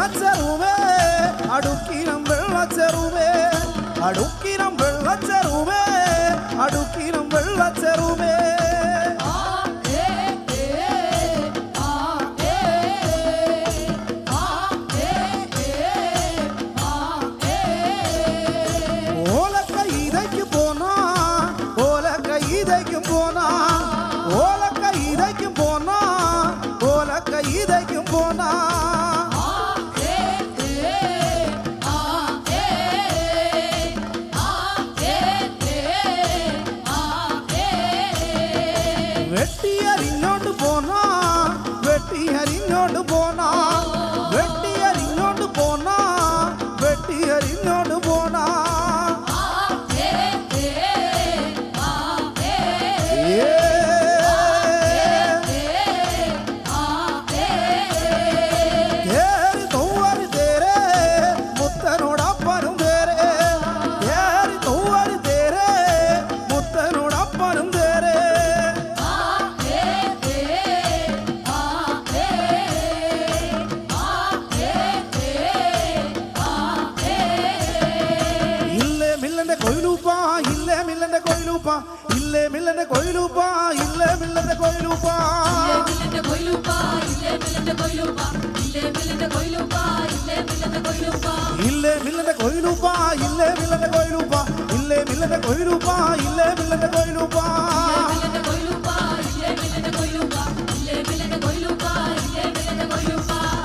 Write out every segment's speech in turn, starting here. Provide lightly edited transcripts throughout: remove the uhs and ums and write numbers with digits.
വെള്ളച്ചെറുവേ അടുക്കിനം വെള്ളച്ചെറുവേ അടുക്കിനം വെള്ളച്ചെറുവേ അടുക്കിനം വെള്ളച്ചെറുവേ വെട്ടിയരിഞ്ഞോണ്ട് പോനാ വെട്ടിയരിഞ്ഞോണ്ട് പോനാ വെട്ടിയരിഞ്ഞോണ്ട് പോനാ വെട്ടിയരിഞ്ഞോണ്ട് പോനാ ഇല്ലേ മില്ലന്റെ കൊയിലൂപ്പാ ഇല്ലേ മില്ലന്റെ കൊയിലൂപ്പാ ഇല്ലേ മില്ലന്റെ കൊയിലൂപ്പാ ഇല്ലേ മില്ലന്റെ കൊയിലൂപ്പാ ഇല്ലേ മില്ലന്റെ കൊയിലൂപ്പാ ഇല്ലേ മില്ലന്റെ കൊയിലൂപ്പാ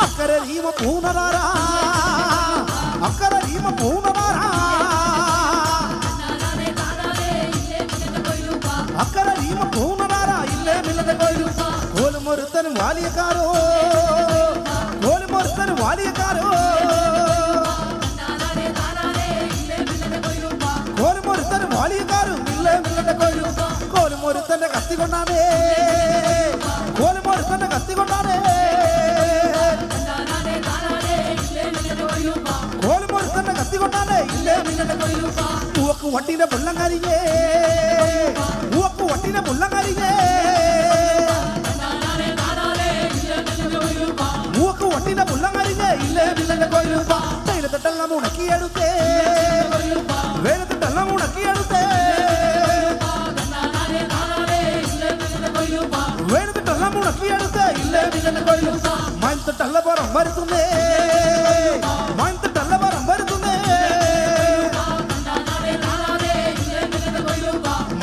അക്കരെ രീമ പൂനറാരാ അക്കരെ രീമ പൂനറാരാ അക്കരെ രീമ പൂനറാരാ ഇല്ലേ മില്ലന്റെ കൊയിലൂപ്പാ കോലുമൊരുത്തനും വാലിയക്കാരോ കോലുമൊരുത്തനും വാലിയക്കാരോ കോലുമൊരുത്തനും വാലിയക്കാരും ഇല്ലേ മില്ലന്റെ കൊയിലൂപ്പാ കോലുമൊരുത്തന്റെ കത്തി കൊണ്ടാണേ കോലുമൊരുത്തന്റെ കത്തി കൊണ്ടാണേ കോലുമൊരുത്തന്റെ കത്തി കൊണ്ടാണേ ഇല്ലേ മില്ലന്റെ കൊയിലൂപ്പാ പൂവക്ക് വട്ടിന്റെ പുള്ളങ്കരിഞ്ഞേ പൂവക്ക് വട്ടിന്റെ പുള്ളങ്കരിഞ്ഞേ പൂവക്ക് വട്ടിന്റെ പുള്ളങ്കരിഞ്ഞേ ഇല്ലേ മില്ലന്റെ കൊയിലൂപ്പാ വെയിലത്തിട്ടെല്ലാം ഉണക്കിയെടുത്തേ വെയിലത്തിട്ടെല്ലാം ഉണക്കിയെടുത്തേ വെയിലത്തിട്ടെല്ലാം ഉണക്കിയെടുത്തേ ഇല്ലേ മില്ലന്റെ കൊയിലൂപ്പാ മയത്തിട്ടല്ല പുറം വരുത്തുന്നേ മയത്തിട്ടല്ല പുറം വരുത്തുന്നേ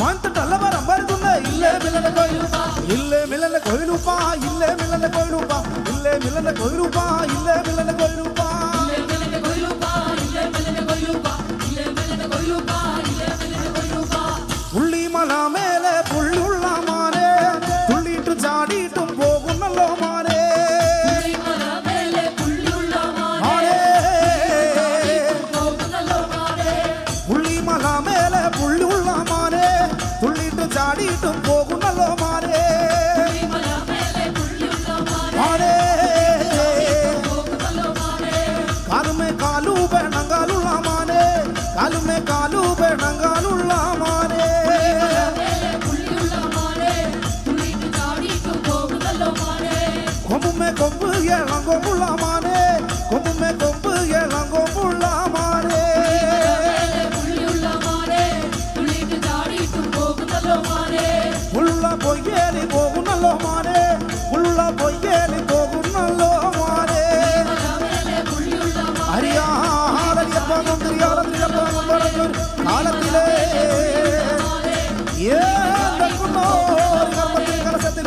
മയത്തിട്ടല്ല പുറം വരുത്തുന്നേ ഇല്ലേ മില്ലന്റെ കൊയിലൂപ്പാ ഇല്ലേ മില്ലന്റെ കൊയിലൂപ്പാ ഇല്ലേ മില്ലന്റെ കൊയിലൂപ്പാ ഇല്ലേ മില്ലന്റെ കൊയിലൂപ്പാ ഇല്ലേ മില്ലന്റെ കൊയിലൂപ്പാ പുള്ളിമല മേലെ പുള്ളുള്ള മാനെ തുള്ളിയിട്ടു ചാടിയിട്ടും പോകുന്നല്ലോ മാനെ പുള്ളിമല മേലെ പുള്ളുള്ള മാനെ തുള്ളിയിട്ടു ചാടിയിട്ടും പോകുന്നല്ലോ മാനെ മാനെ കാലുമേ കാലു വേണങ്കാലുള്ള മാനെ കാലുമേ കാലു വേണങ്കാലുള്ള മാനെ കൊമ്പുമേ കൊമ്പ് ഏളങ്കൊമ്പുള്ള മാനെ കൊമ്പുമേ കൊമ്പ് ഏളങ്കൊമ്പുള്ള മാനെ ഉള്ള പൊയ്യേലി പോകുന്നല്ലോ മാനെ ഉള്ള പൊയ്യേലി പോകുന്നല്ലോ മാനെ അറിയാറിയപ്പാകും തിരിയാറിയപ്പാകും പറഞ്ഞു കാലത്തിലെ കർമ്മത്തിൽ കലശത്തിൽ